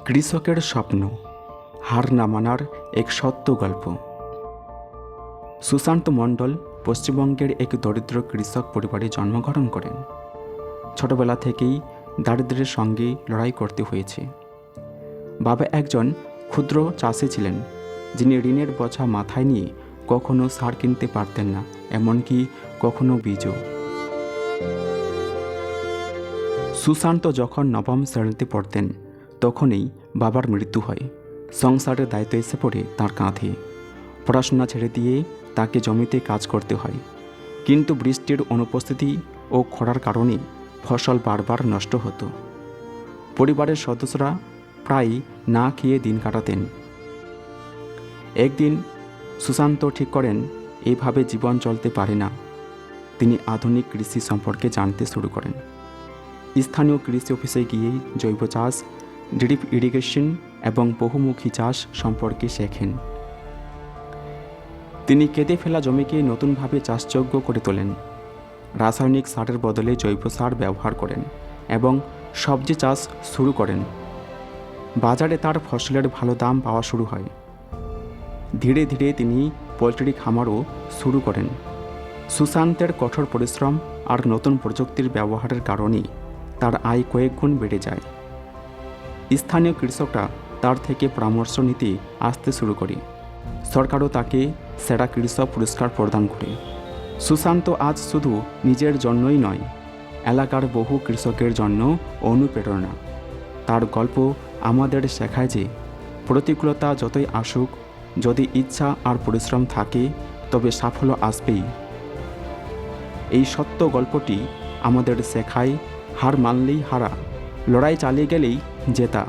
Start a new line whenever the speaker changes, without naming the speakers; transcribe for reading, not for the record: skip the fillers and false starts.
কৃষকের স্বপ্ন, হার না মানার এক সত্য গল্প। সুশান্ত মণ্ডল পশ্চিমবঙ্গের এক দরিদ্র কৃষক পরিবারে জন্মগ্রহণ করেন। ছোটবেলা থেকেই দারিদ্র্যের সঙ্গে লড়াই করতে হয়েছে। বাবা একজন ক্ষুদ্র চাষি ছিলেন, যিনি ঋণের বোঝা মাথায় নিয়ে কখনো সার কিনতে পারতেন না, এমনকি কখনো বীজও। সুশান্ত যখন নবম শ্রেণীতে পড়তেন, তখনই বাবার মৃত্যু হয়। সংসারের দায়িত্ব এসে পড়ে তার কাঁধে। পড়াশোনা ছেড়ে দিয়ে তাকে জমিতে কাজ করতে হয়, কিন্তু বৃষ্টির অনুপস্থিতি ও খরার কারণে ফসল বারবার নষ্ট হতো। পরিবারের সদস্যরা প্রায় না খেয়ে দিন কাটাতেন। একদিন সুশান্ত ঠিক করেন, এইভাবে জীবন চলতে পারে না। তিনি আধুনিক কৃষি সম্পর্কে জানতে শুরু করেন। স্থানীয় কৃষি অফিসে গিয়ে জৈব চাষ, ড্রিপ ইরিগেশন এবং বহুমুখী চাষ সম্পর্কে শেখেন। তিনি কেটে ফেলা জমিকে নতুনভাবে চাষযোগ্য করে তোলেন। রাসায়নিক সারের বদলে জৈব সার ব্যবহার করেন এবং সবজি চাষ শুরু করেন। বাজারে তার ফসলের ভালো দাম পাওয়া শুরু হয়। ধীরে ধীরে তিনি পোলট্রি খামারও শুরু করেন। সুশান্তের কঠোর পরিশ্রম আর নতুন প্রযুক্তির ব্যবহারের কারণে তার আয় কয়েক গুণ বেড়ে যায়। স্থানীয় কৃষকরা তার থেকে পরামর্শ নিতে আসতে শুরু করে। সরকারও তাকে সেরা কৃষক পুরস্কার প্রদান করে। সুশান্ত আজ শুধু নিজের জন্যই নয়, এলাকার বহু কৃষকের জন্য অনুপ্রেরণা। তার গল্প আমাদের শেখায় যে প্রতিকূলতা যতই আসুক, যদি ইচ্ছা আর পরিশ্রম থাকে, তবে সাফল্য আসবেই। এই সত্য গল্পটি আমাদের শেখায়, হার মানলেই হারা, লড়াই চালিয়ে গেলেই জেতা।